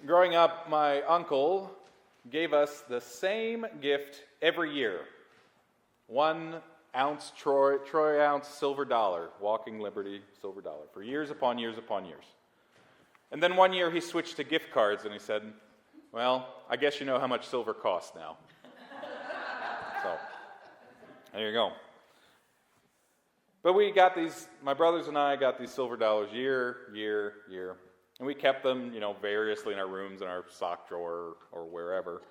Growing up, my uncle gave us the same gift every year. 1 ounce Troy ounce silver dollar, Walking Liberty silver dollar, for years upon years upon years. And then one year he switched to gift cards and he said, well, I guess you know how much silver costs now. So, there you go. But we got these, my brothers and I got these silver dollars year. And we kept them, variously in our rooms, in our sock drawer, or wherever.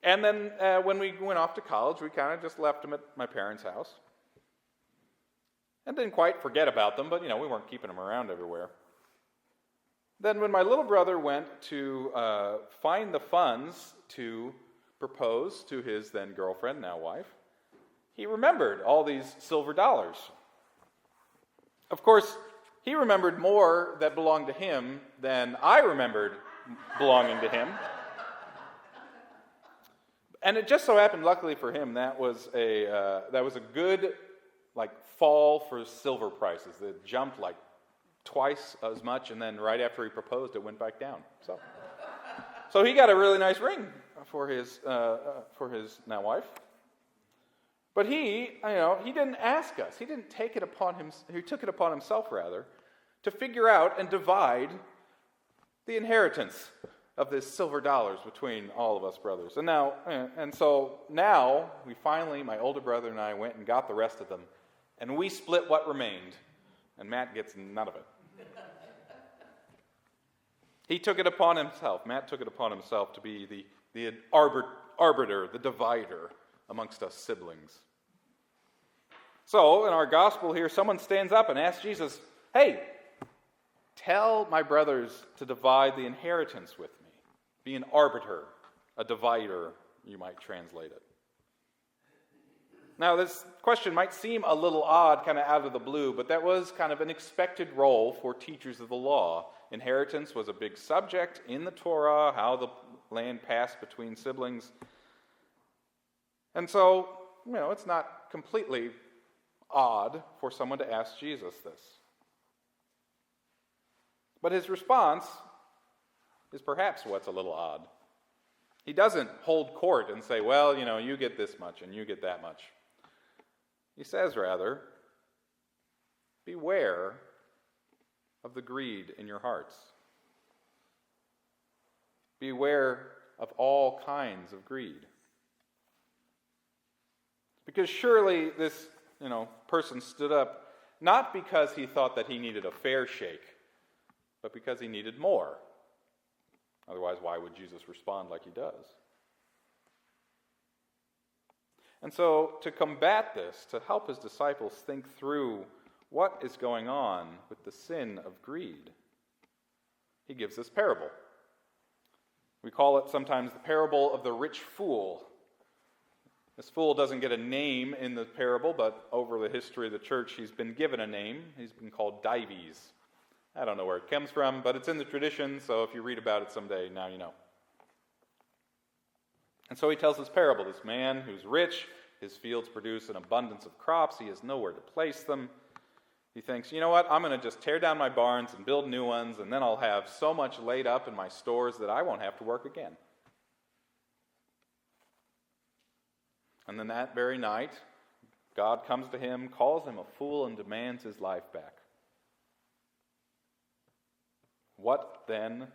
And then when we went off to college, we kind of just left them at my parents' house. And didn't quite forget about them, but, we weren't keeping them around everywhere. Then when my little brother went to find the funds to propose to his then girlfriend, now wife, he remembered all these silver dollars. Of course, he remembered more that belonged to him than I remembered belonging to him. And it just so happened, luckily for him, that was a good fall for silver prices. It jumped twice as much, and then right after he proposed, it went back down. So he got a really nice ring for his now wife. But he didn't ask us. He didn't take it upon him. He took it upon himself, rather, to figure out and divide the inheritance of this silver dollars between all of us brothers. And so now we finally, my older brother and I, went and got the rest of them, and we split what remained, and Matt gets none of it. He took it upon himself. Matt took it upon himself to be the arbiter, the divider amongst us siblings. So, in our gospel here, someone stands up and asks Jesus, hey, tell my brothers to divide the inheritance with me. Be an arbiter, a divider, you might translate it. Now, this question might seem a little odd, kind of out of the blue, but that was kind of an expected role for teachers of the law. Inheritance was a big subject in the Torah, how the land passed between siblings. And so, it's not completely odd for someone to ask Jesus this. But his response is perhaps what's a little odd. He doesn't hold court and say, well, you get this much and you get that much. He says, rather, beware of the greed in your hearts. Beware of all kinds of greed. Because surely this, person stood up not because he thought that he needed a fair shake, but because he needed more. Otherwise, why would Jesus respond like he does? And so, to combat this, to help his disciples think through what is going on with the sin of greed, he gives this parable. We call it sometimes the parable of the rich fool. This fool doesn't get a name in the parable, but over the history of the church, he's been given a name. He's been called Dives. I don't know where it comes from, but it's in the tradition, so if you read about it someday, now you know. And so he tells this parable. This man who's rich, his fields produce an abundance of crops, he has nowhere to place them. He thinks, you know what, I'm going to just tear down my barns and build new ones, and then I'll have so much laid up in my stores that I won't have to work again. And then that very night, God comes to him, calls him a fool, and demands his life back. What then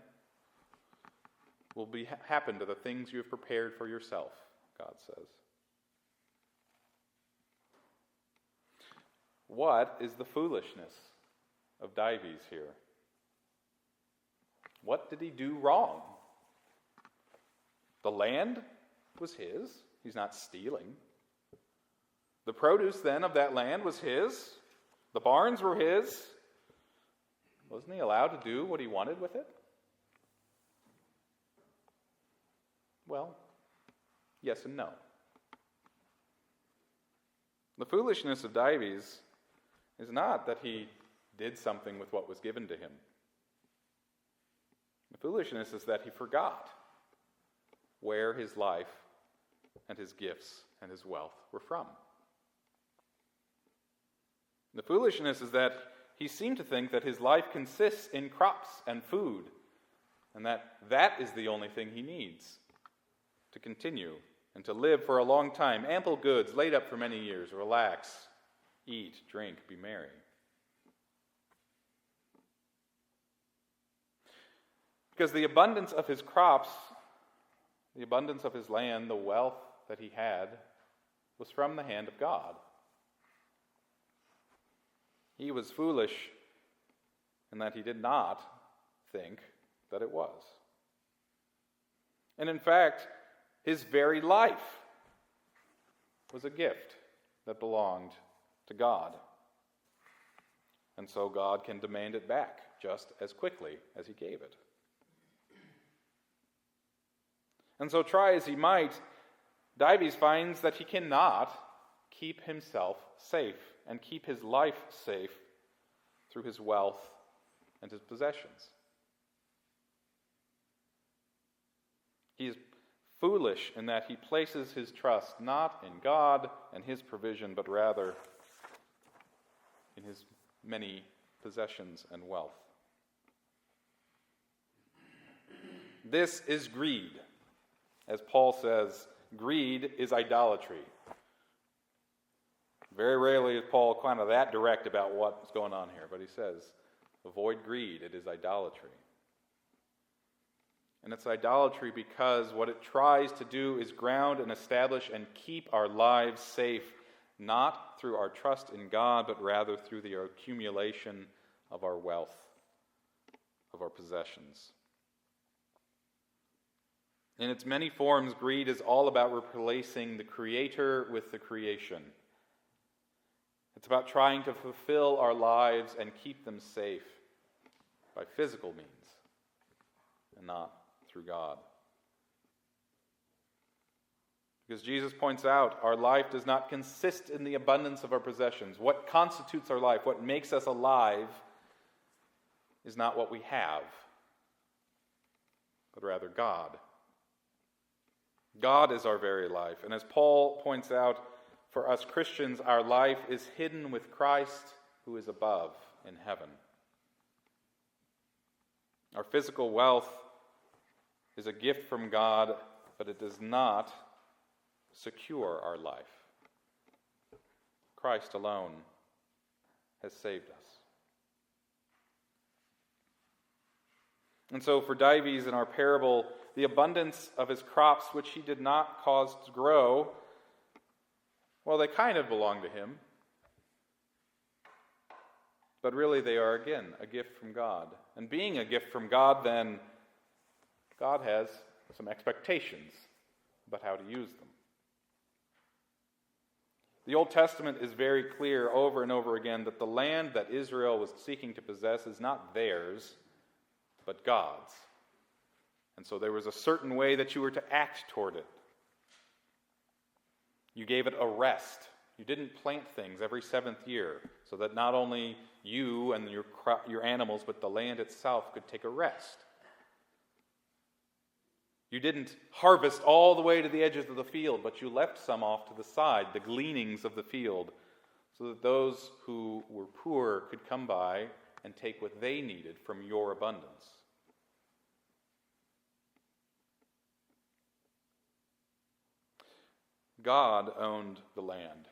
will happen to the things you have prepared for yourself, God says. What is the foolishness of Dives here? What did he do wrong? The land was his. He's not stealing. The produce then of that land was his. The barns were his. Wasn't he allowed to do what he wanted with it? Well, yes and no. The foolishness of Dives is not that he did something with what was given to him. The foolishness is that he forgot where his life and his gifts and his wealth were from. The foolishness is that he seemed to think that his life consists in crops and food, and that is the only thing he needs to continue and to live for a long time. Ample goods laid up for many years. Relax, eat, drink, be merry. Because the abundance of his crops, the abundance of his land, the wealth that he had, was from the hand of God. He was foolish in that he did not think that it was. And in fact, his very life was a gift that belonged to God. And so God can demand it back just as quickly as he gave it. And so try as he might, Dives finds that he cannot keep himself safe and keep his life safe through his wealth and his possessions. He is foolish in that he places his trust not in God and his provision, but rather in his many possessions and wealth. This is greed. As Paul says, greed is idolatry. Very rarely is Paul kind of that direct about what's going on here, but he says, avoid greed, it is idolatry. And it's idolatry because what it tries to do is ground and establish and keep our lives safe, not through our trust in God, but rather through the accumulation of our wealth, of our possessions. In its many forms, greed is all about replacing the Creator with the creation. It's about trying to fulfill our lives and keep them safe by physical means and not through God. Because Jesus points out, our life does not consist in the abundance of our possessions. What constitutes our life, what makes us alive, is not what we have, but rather God. God is our very life. And as Paul points out, for us Christians, our life is hidden with Christ who is above in heaven. Our physical wealth is a gift from God, but it does not secure our life. Christ alone has saved us. And so for Dives in our parable, the abundance of his crops, which he did not cause to grow, well, they kind of belong to him. But really they are, again, a gift from God. And being a gift from God, then, God has some expectations about how to use them. The Old Testament is very clear over and over again that the land that Israel was seeking to possess is not theirs, but God's. And so there was a certain way that you were to act toward it. You gave it a rest. You didn't plant things every 7th year so that not only you and your animals, but the land itself could take a rest. You didn't harvest all the way to the edges of the field, but you left some off to the side, the gleanings of the field, so that those who were poor could come by and take what they needed from your abundance. God owned the land,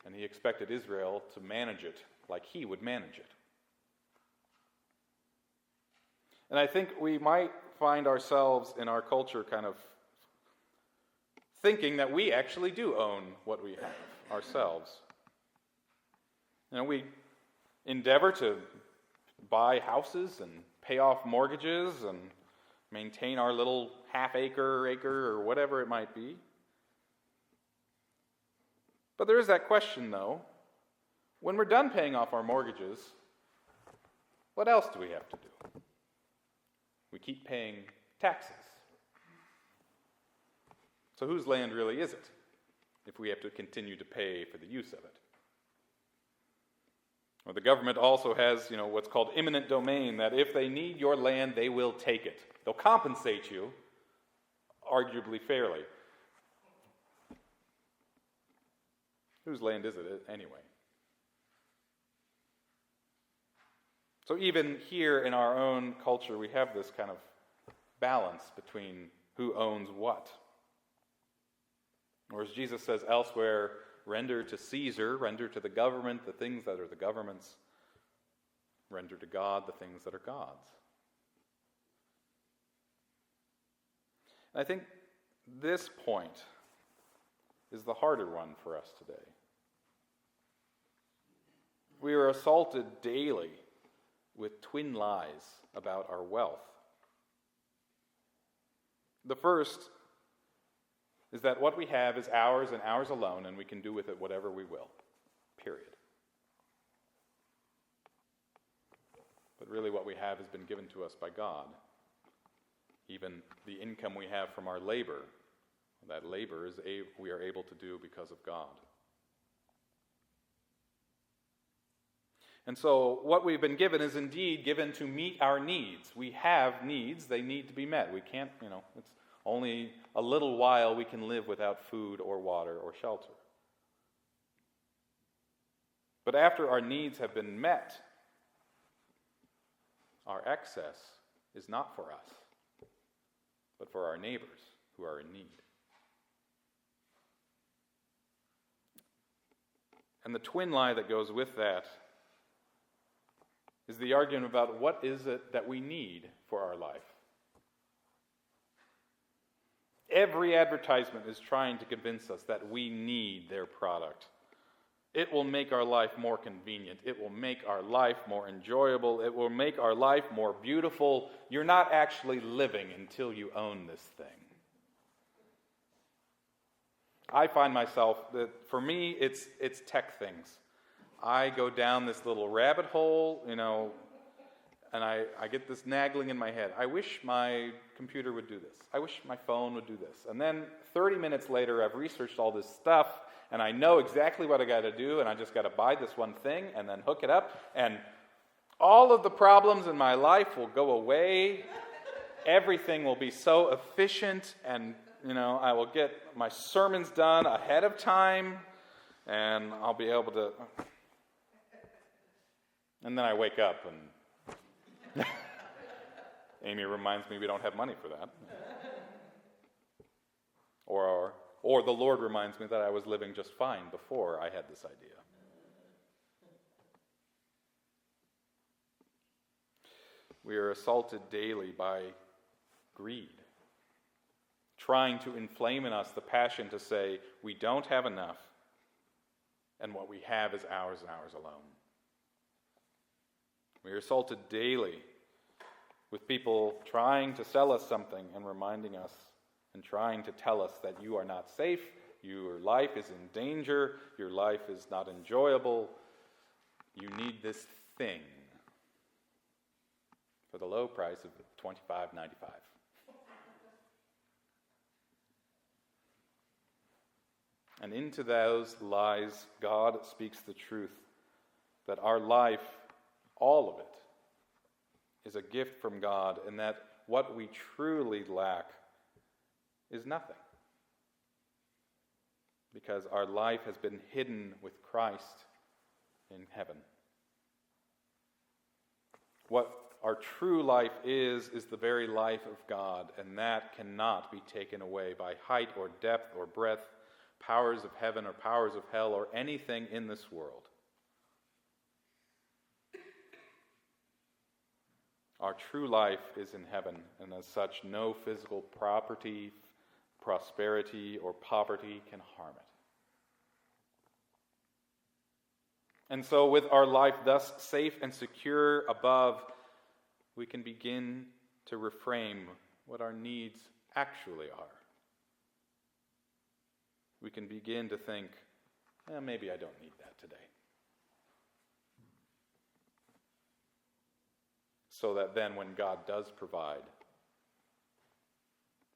and he expected Israel to manage it like he would manage it. And I think we might find ourselves in our culture kind of thinking that we actually do own what we have ourselves. You know, we endeavor to buy houses and pay off mortgages and maintain our little half-acre or whatever it might be. But there is that question, though. When we're done paying off our mortgages, what else do we have to do? We keep paying taxes. So whose land really is it if we have to continue to pay for the use of it? Well, the government also has, what's called eminent domain, that if they need your land, they will take it. They'll compensate you, arguably fairly. Whose land is it anyway? So even here in our own culture, we have this kind of balance between who owns what. Or as Jesus says elsewhere, render to Caesar, render to the government the things that are the government's, render to God the things that are God's. And I think this point is the harder one for us today. We are assaulted daily with twin lies about our wealth. The first is that what we have is ours and ours alone, and we can do with it whatever we will. Period. But really what we have has been given to us by God. Even the income we have from our labor, that labor we are able to do because of God. And so what we've been given is indeed given to meet our needs. We have needs, they need to be met. We can't, it's only a little while we can live without food or water or shelter. But after our needs have been met, our excess is not for us, but for our neighbors who are in need. And the twin lie that goes with that is the argument about what is it that we need for our life. Every advertisement is trying to convince us that we need their product. It will make our life more convenient. It will make our life more enjoyable. It will make our life more beautiful. You're not actually living until you own this thing. I find myself that for me, it's tech things. I go down this little rabbit hole, and I get this nagging in my head. I wish my computer would do this. I wish my phone would do this. And then 30 minutes later, I've researched all this stuff, and I know exactly what I got to do, and I just got to buy this one thing and then hook it up, and all of the problems in my life will go away. Everything will be so efficient, and I will get my sermons done ahead of time, and I'll be able to. And then I wake up, and Amy reminds me we don't have money for that. Or the Lord reminds me that I was living just fine before I had this idea. We are assaulted daily by greed, trying to inflame in us the passion to say we don't have enough, and what we have is ours and ours alone. We are assaulted daily with people trying to sell us something and reminding us and trying to tell us that you are not safe, your life is in danger, your life is not enjoyable, you need this thing for the low price of $25.95. And into those lies, God speaks the truth that our life, all of it, is a gift from God, and that what we truly lack is nothing. Because our life has been hidden with Christ in heaven. What our true life is the very life of God, and that cannot be taken away by height or depth or breadth, powers of heaven or powers of hell or anything in this world. Our true life is in heaven, and as such, no physical property, prosperity, or poverty can harm it. And so with our life thus safe and secure above, we can begin to reframe what our needs actually are. We can begin to think, maybe I don't need that today. So that then when God does provide,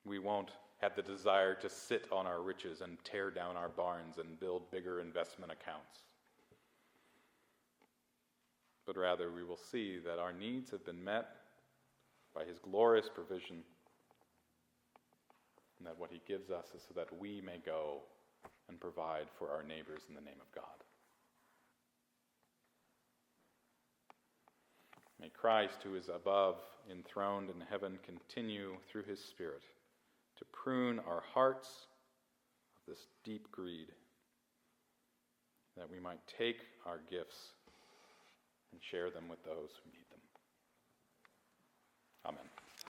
we won't have the desire to sit on our riches and tear down our barns and build bigger investment accounts. But rather we will see that our needs have been met by His glorious provision, and that what He gives us is so that we may go and provide for our neighbors in the name of God. May Christ, who is above, enthroned in heaven, continue through his Spirit to prune our hearts of this deep greed, that we might take our gifts and share them with those who need them. Amen.